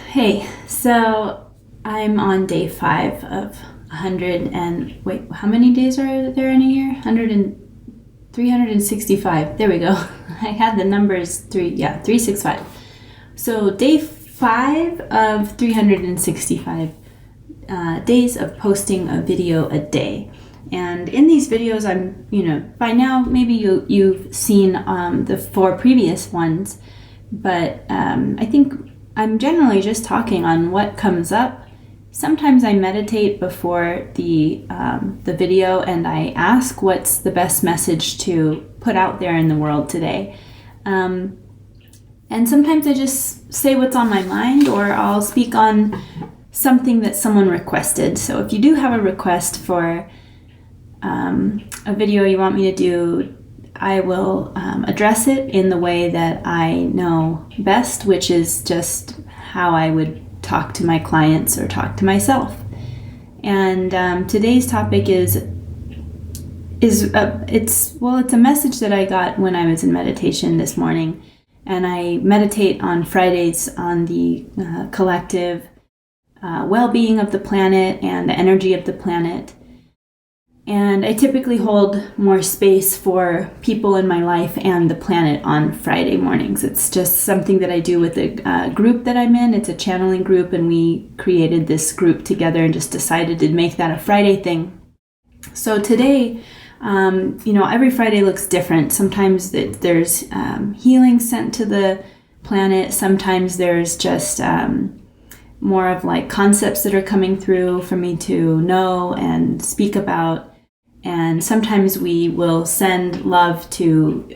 Hey, so I'm on day 5 of 100 and wait, how many days are there in a year? 100 and 365. There we go. I had the numbers 365. So day 5 of 365 days of posting a video a day. And in these videos, by now maybe you've seen the 4 previous ones, but I think I'm generally just talking on what comes up. Sometimes I meditate before the video, and I ask what's the best message to put out there in the world today. And sometimes I just say what's on my mind, or I'll speak on something that someone requested. So if you do have a request for a video you want me to do, I will address it in the way that I know best, which is just how I would talk to my clients or talk to myself. And today's topic it's a message that I got when I was in meditation this morning. And I meditate on Fridays on the collective well-being of the planet and the energy of the planet. And I typically hold more space for people in my life and the planet on Friday mornings. It's just something that I do with the group that I'm in. It's a channeling group, and we created this group together and just decided to make that a Friday thing. So today, every Friday looks different. Sometimes there's healing sent to the planet. Sometimes there's just more of like concepts that are coming through for me to know and speak about. And sometimes we will send love to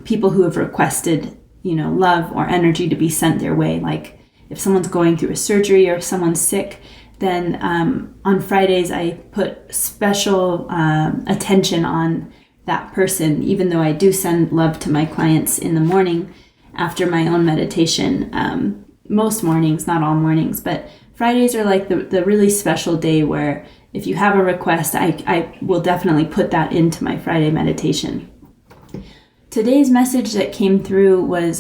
people who have requested, love or energy to be sent their way. Like if someone's going through a surgery or if someone's sick, then on Fridays I put special attention on that person, even though I do send love to my clients in the morning after my own meditation. Most mornings, not all mornings, but Fridays are like the really special day where if you have a request, I will definitely put that into my Friday meditation. Today's message that came through was,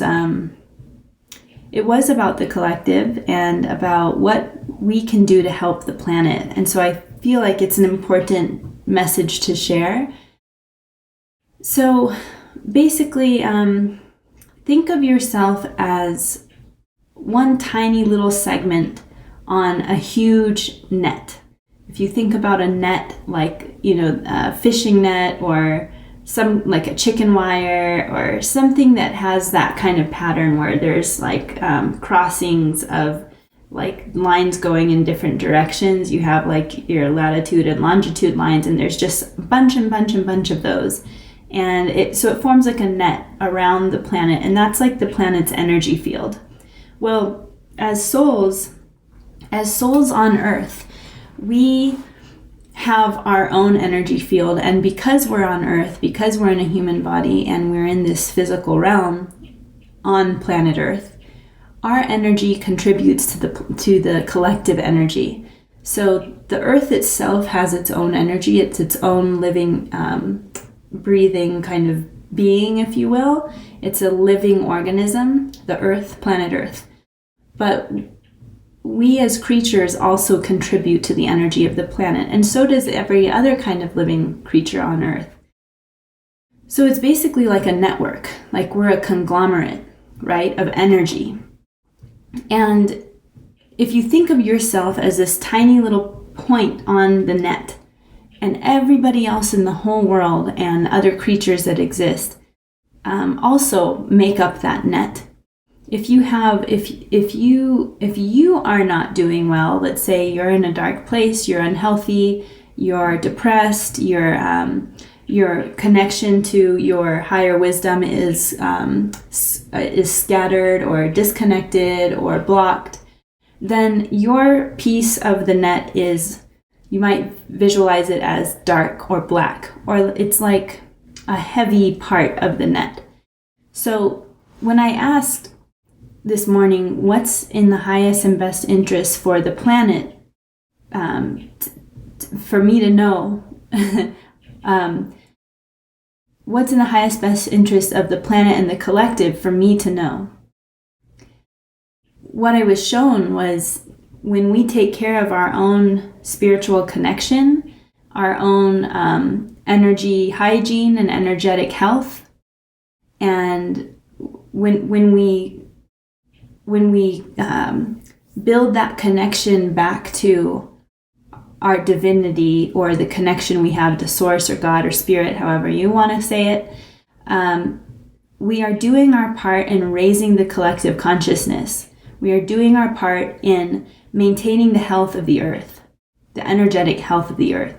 it was about the collective and about what we can do to help the planet. And so I feel like it's an important message to share. So basically, think of yourself as one tiny little segment on a huge net. If you think about a net like, a fishing net or some like a chicken wire or something that has that kind of pattern where there's like crossings of like lines going in different directions. You have like your latitude and longitude lines, and there's just a bunch of those. And it forms like a net around the planet, and that's like the planet's energy field. Well, as souls on Earth, we have our own energy field, and because we're on Earth, because we're in a human body and we're in this physical realm on planet Earth, our energy contributes to the collective energy. So the Earth itself has its own energy. It's its own living, breathing kind of being, if you will. It's a living organism, the Earth, planet Earth. But we as creatures also contribute to the energy of the planet, and so does every other kind of living creature on Earth. So it's basically like a network, like we're a conglomerate, right, of energy. And if you think of yourself as this tiny little point on the net, and everybody else in the whole world and other creatures that exist also make up that net. If you are not doing well, let's say you're in a dark place, you're unhealthy, you're depressed, your connection to your higher wisdom is scattered or disconnected or blocked, then your piece of the net is, you might visualize it as dark or black, or it's like a heavy part of the net. So when I asked this morning, what's in the highest and best interest for the planet, for me to know what's in the highest best interest of the planet and the collective for me to know, what I was shown was when we take care of our own spiritual connection, our own energy hygiene and energetic health, and when we build that connection back to our divinity, or the connection we have to source or God or spirit, however you want to say it, we are doing our part in raising the collective consciousness. We are doing our part in maintaining the health of the earth, the energetic health of the earth,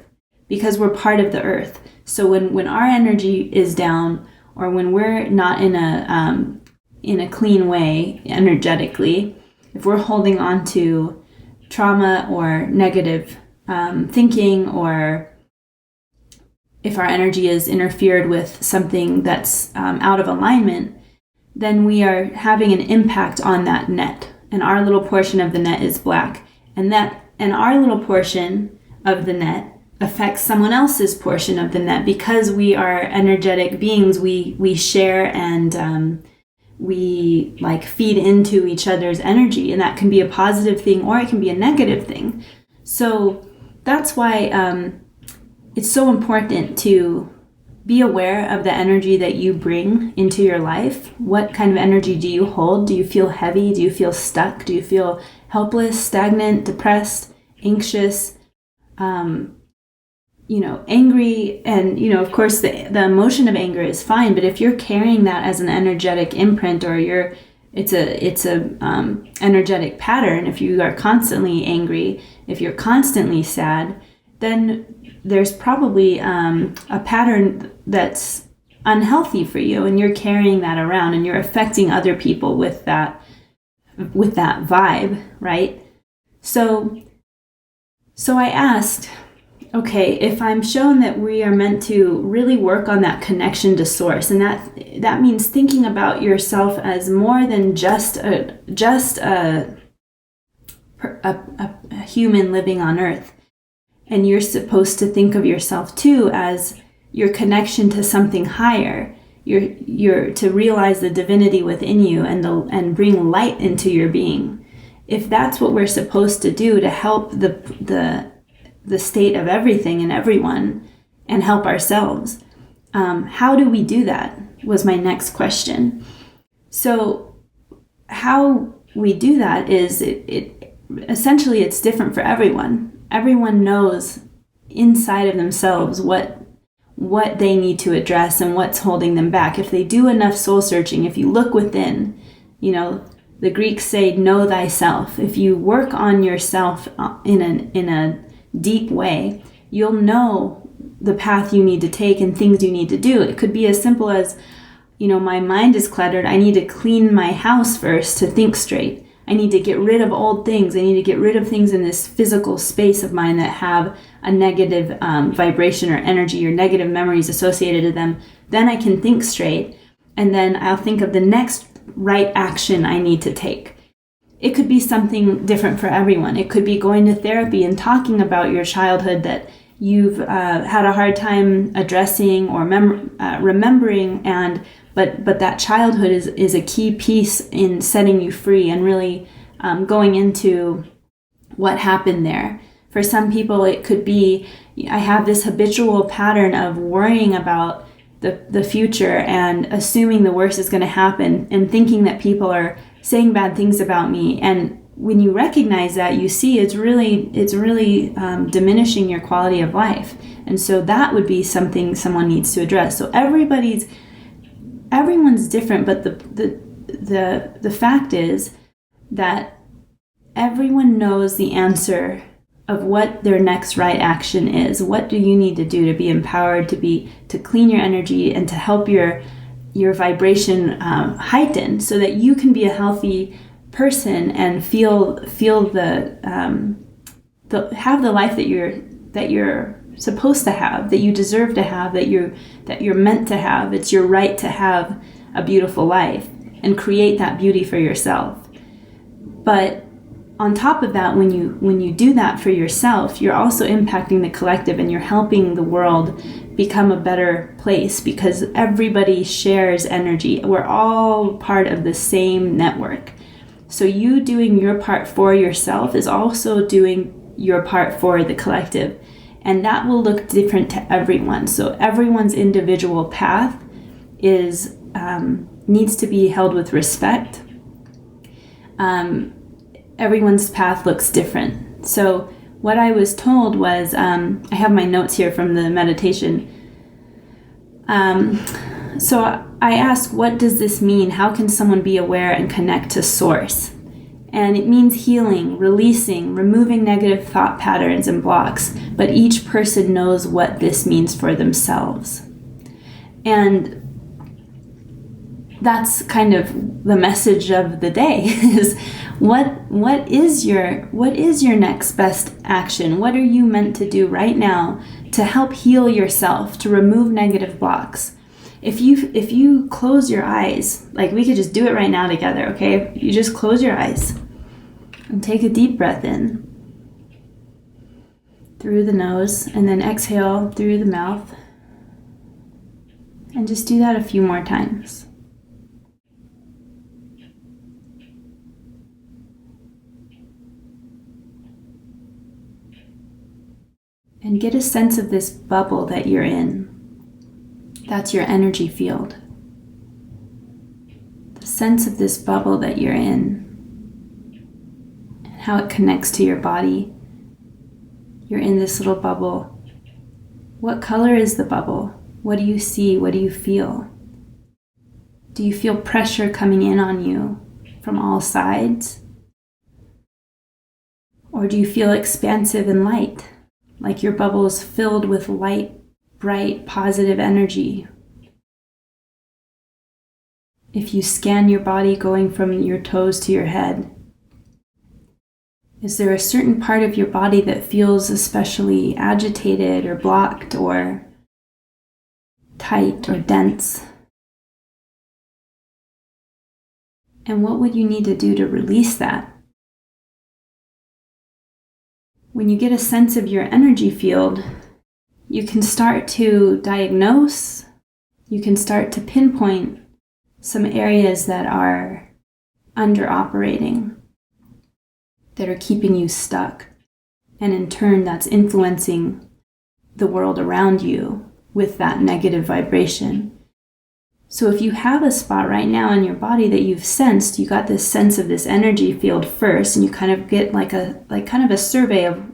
because we're part of the earth. So when our energy is down, or when we're not in a clean way energetically, if we're holding on to trauma or negative thinking, or if our energy is interfered with something that's out of alignment, then we are having an impact on that net. And our little portion of the net is black. And our little portion of the net affects someone else's portion of the net, because we are energetic beings. We share and we feed into each other's energy, and that can be a positive thing or it can be a negative thing. So that's why it's so important to be aware of the energy that you bring into your life. What kind of energy do you hold? Do you feel heavy? Do you feel stuck? Do you feel helpless, stagnant, depressed, anxious, angry? And, of course, the emotion of anger is fine, but if you're carrying that as an energetic imprint, or it's a energetic pattern, if you are constantly angry, if you're constantly sad, then there's probably a pattern that's unhealthy for you, and you're carrying that around, and you're affecting other people with that vibe, right? So I asked, okay, if I'm shown that we are meant to really work on that connection to source, and that means thinking about yourself as more than just a human living on Earth. And you're supposed to think of yourself too as your connection to something higher. You're to realize the divinity within you and bring light into your being. If that's what we're supposed to do to help the state of everything and everyone, and help ourselves, how do we do that? Was my next question. So how we do that is essentially it's different for everyone. Everyone knows inside of themselves what they need to address and what's holding them back. If they do enough soul searching, if you look within, the Greeks say, know thyself. If you work on yourself in a deep way, you'll know the path you need to take and things you need to do. It could be as simple as, my mind is cluttered. I need to clean my house first to think straight. I need to get rid of old things. I need to get rid of things in this physical space of mine that have a negative vibration or energy or negative memories associated to them. Then I can think straight, and then I'll think of the next right action I need to take. It could be something different for everyone. It could be going to therapy and talking about your childhood that you've had a hard time addressing or remembering, but that childhood is a key piece in setting you free and really going into what happened there. For some people, it could be, I have this habitual pattern of worrying about the future and assuming the worst is going to happen and thinking that people are saying bad things about me. And when you recognize that, you see it's really diminishing your quality of life. And so that would be something someone needs to address. So everyone's different, but the fact is that everyone knows the answer of what their next right action is. What do you need to do to be empowered, to clean your energy and to help your vibration heighten so that you can be a healthy person and feel the have the life that you're supposed to have, that you deserve to have, that you're meant to have. It's your right to have a beautiful life and create that beauty for yourself. But on top of that, when you do that for yourself, you're also impacting the collective and you're helping the world become a better place because everybody shares energy. We're all part of the same network. So you doing your part for yourself is also doing your part for the collective. And that will look different to everyone. So everyone's individual path is needs to be held with respect. Everyone's path looks different. So what I was told was, I have my notes here from the meditation. So I asked, what does this mean? How can someone be aware and connect to source? And it means healing, releasing, removing negative thought patterns and blocks. But each person knows what this means for themselves. And that's kind of the message of the day is what is your next best action? What are you meant to do right now to help heal yourself, to remove negative blocks? If you close your eyes, like we could just do it right now together, okay? You just close your eyes and take a deep breath in through the nose and then exhale through the mouth. And just do that a few more times. And get a sense of this bubble that you're in. That's your energy field. The sense of this bubble that you're in and how it connects to your body. You're in this little bubble. What color is the bubble? What do you see? What do you feel? Do you feel pressure coming in on you from all sides? Or do you feel expansive and light? Like your bubble is filled with light, bright, positive energy. If you scan your body going from your toes to your head, is there a certain part of your body that feels especially agitated or blocked or tight or dense? And what would you need to do to release that? When you get a sense of your energy field, you can start to diagnose, you can start to pinpoint some areas that are under operating, that are keeping you stuck. And in turn, that's influencing the world around you with that negative vibration. So if you have a spot right now in your body that you've sensed, you got this sense of this energy field first, and you kind of get like kind of a survey of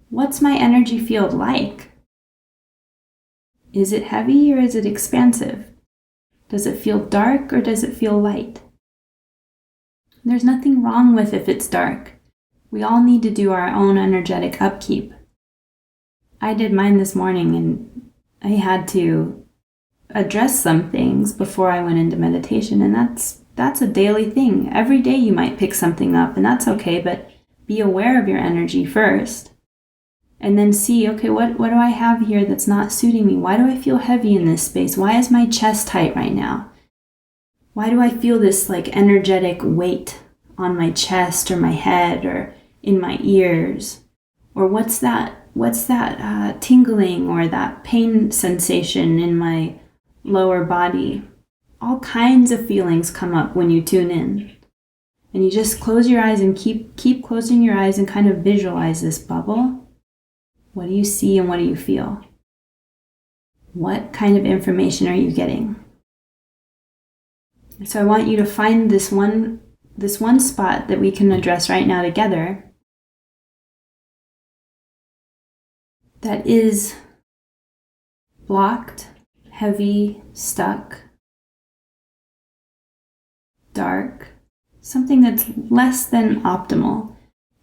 what's my energy field like? Is it heavy or is it expansive? Does it feel dark or does it feel light? There's nothing wrong with if it's dark. We all need to do our own energetic upkeep. I did mine this morning and I had to address some things before I went into meditation, and that's a daily thing. Every day you might pick something up, and that's okay, but be aware of your energy first. And then see, okay, what do I have here that's not suiting me? Why do I feel heavy in this space? Why is my chest tight right now? Why do I feel this like energetic weight on my chest or my head or in my ears? Or what's that tingling or that pain sensation in my lower body? All kinds of feelings come up when you tune in. And you just close your eyes and keep closing your eyes and kind of visualize this bubble. What do you see and what do you feel? What kind of information are you getting? So I want you to find this one spot that we can address right now together that is blocked, heavy, stuck, dark, something that's less than optimal.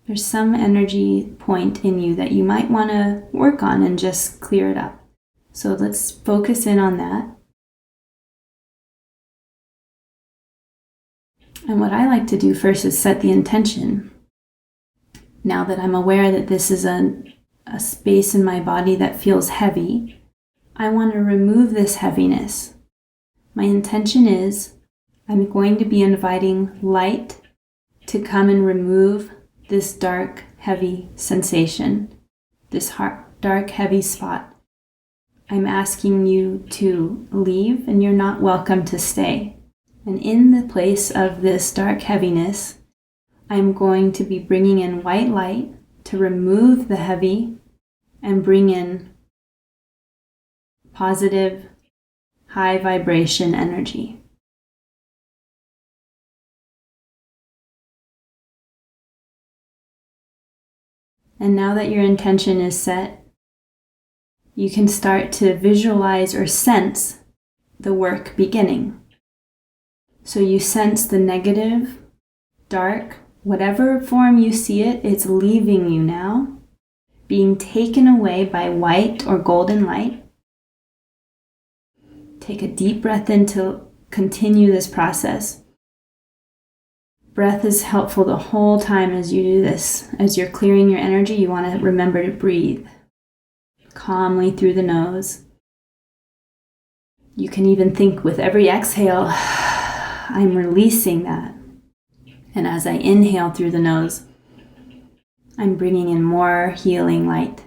There's some energy point in you that you might want to work on and just clear it up. So let's focus in on that. And what I like to do first is set the intention. Now that I'm aware that this is a space in my body that feels heavy, I want to remove this heaviness. My intention is I'm going to be inviting light to come and remove this dark, heavy sensation, this dark, heavy spot. I'm asking you to leave, and you're not welcome to stay. And in the place of this dark heaviness, I'm going to be bringing in white light to remove the heavy and bring in positive, high vibration energy. And now that your intention is set, you can start to visualize or sense the work beginning. So you sense the negative, dark, whatever form you see it, it's leaving you now, being taken away by white or golden light. Take a deep breath in to continue this process. Breath is helpful the whole time as you do this. As you're clearing your energy, you want to remember to breathe calmly through the nose. You can even think with every exhale, I'm releasing that. And as I inhale through the nose, I'm bringing in more healing light.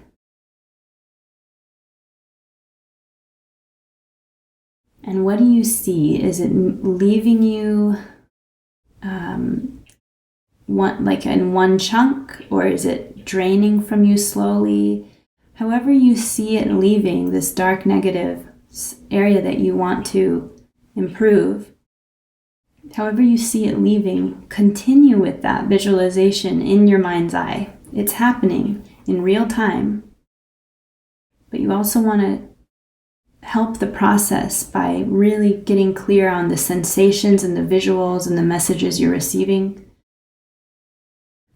And what do you see? Is it leaving you like in one chunk, or is it draining from you slowly? However you see it leaving this dark negative area that you want to improve, however you see it leaving, continue with that visualization in your mind's eye. It's happening in real time. But you also want to help the process by really getting clear on the sensations and the visuals and the messages you're receiving.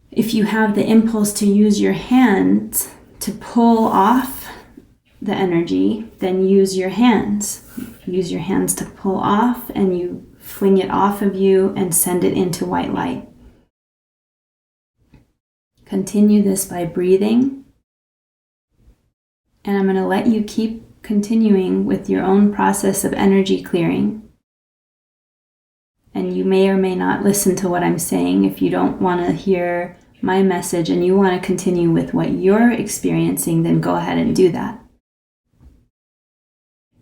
If you have the impulse to use your hands to pull off the energy, then use your hands. Use your hands to pull off, and you fling it off of you and send it into white light. Continue this by breathing. And I'm going to let you keep continuing with your own process of energy clearing. And you may or may not listen to what I'm saying if you don't want to hear my message and you want to continue with what you're experiencing, then go ahead and do that.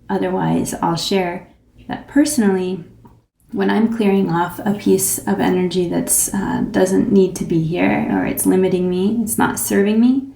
Otherwise, I'll share that personally, when I'm clearing off a piece of energy that's doesn't need to be here, or it's limiting me, it's not serving me,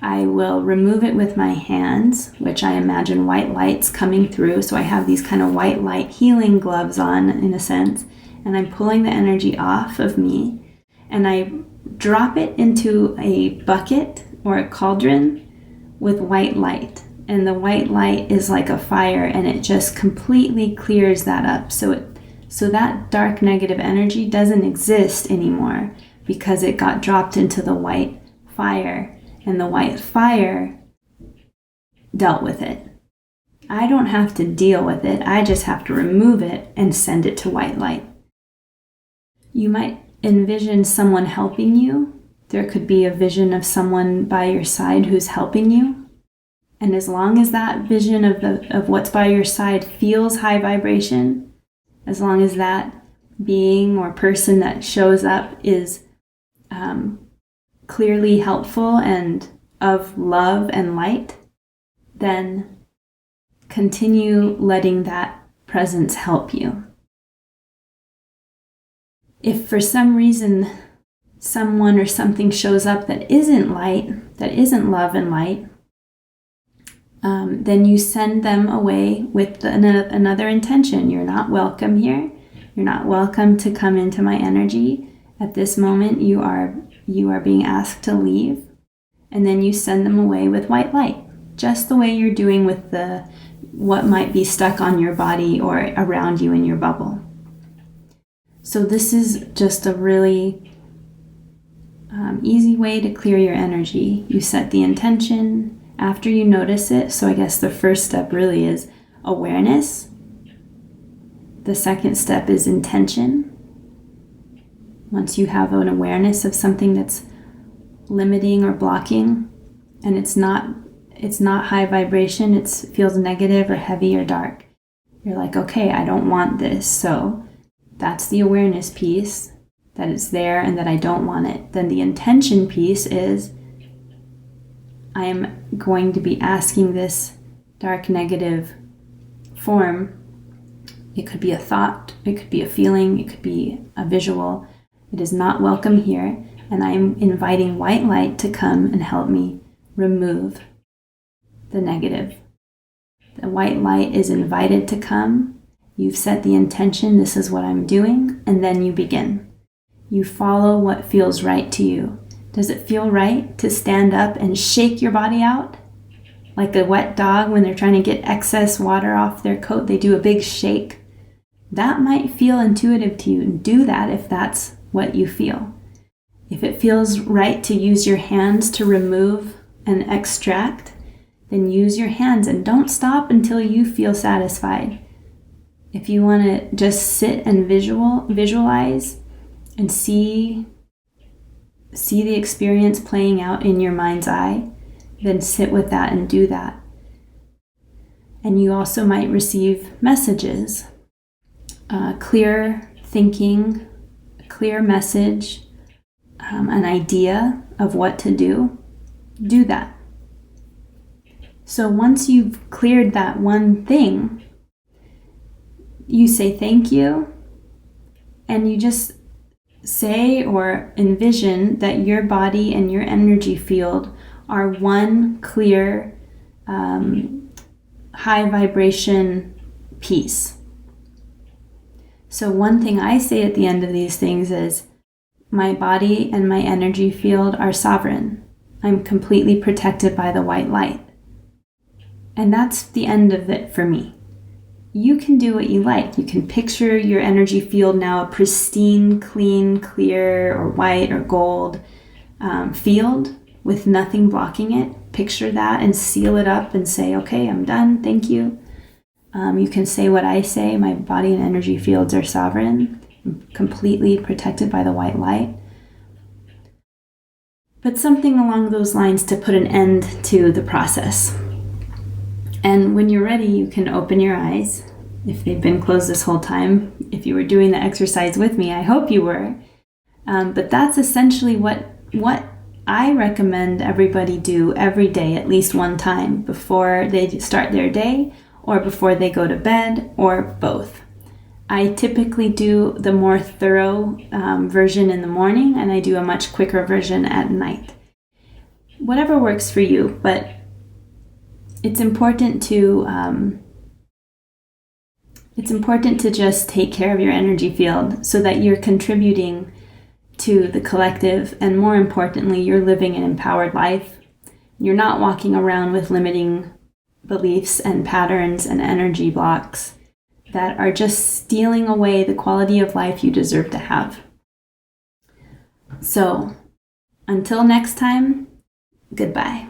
I will remove it with my hands, which I imagine white lights coming through. So I have these kind of white light healing gloves on, in a sense, and I'm pulling the energy off of me, and I drop it into a bucket or a cauldron with white light. And the white light is like a fire, and it just completely clears that up. So that dark negative energy doesn't exist anymore because it got dropped into the white fire, and the white fire dealt with it. I don't have to deal with it. I just have to remove it and send it to white light. You might envision someone helping you. There could be a vision of someone by your side who's helping you. And as long as that vision of what's by your side feels high vibration, as long as that being or person that shows up is clearly helpful and of love and light, then continue letting that presence help you. If for some reason someone or something shows up that isn't light, that isn't love and light, then you send them away with another intention. You're not welcome here. You're not welcome to come into my energy. At this moment, you are being asked to leave. And then you send them away with white light, just the way you're doing with what might be stuck on your body or around you in your bubble. So this is just a really easy way to clear your energy. You set the intention after you notice it. So I guess the first step really is awareness. The second step is intention. Once you have an awareness of something that's limiting or blocking, and it's not high vibration, it feels negative or heavy or dark, you're like, okay, I don't want this. So that's the awareness piece, that it's there and that I don't want it. Then the intention piece is, I am going to be asking this dark negative form. It could be a thought, it could be a feeling, it could be a visual. It is not welcome here, and I am inviting white light to come and help me remove the negative. The white light is invited to come. You've set the intention, this is what I'm doing, and then you begin. You follow what feels right to you. Does it feel right to stand up and shake your body out? Like a wet dog when they're trying to get excess water off their coat, they do a big shake. That might feel intuitive to you. Do that if that's what you feel. If it feels right to use your hands to remove and extract, then use your hands and don't stop until you feel satisfied. If you want to just sit and visualize and see the experience playing out in your mind's eye, then sit with that and do that. And you also might receive messages, clear thinking, clear message, an idea of what to do. Do that. So once you've cleared that one thing, you say thank you, and you just say or envision that your body and your energy field are one clear, high vibration piece. So one thing I say at the end of these things is, my body and my energy field are sovereign. I'm completely protected by the white light. And that's the end of it for me. You can do what you like. You can picture your energy field now a pristine, clean, clear, or white or gold field with nothing blocking it. Picture that and seal it up and say, okay, I'm done, thank you. You can say what I say, my body and energy fields are sovereign, I'm completely protected by the white light. But something along those lines to put an end to the process. And when you're ready, you can open your eyes, if they've been closed this whole time. If you were doing the exercise with me, I hope you were. But that's essentially what I recommend everybody do every day, at least one time, before they start their day, or before they go to bed, or both. I typically do the more thorough version in the morning, and I do a much quicker version at night. Whatever works for you, but it's important to just take care of your energy field so that you're contributing to the collective, and more importantly, you're living an empowered life. You're not walking around with limiting beliefs and patterns and energy blocks that are just stealing away the quality of life you deserve to have. So, until next time, goodbye.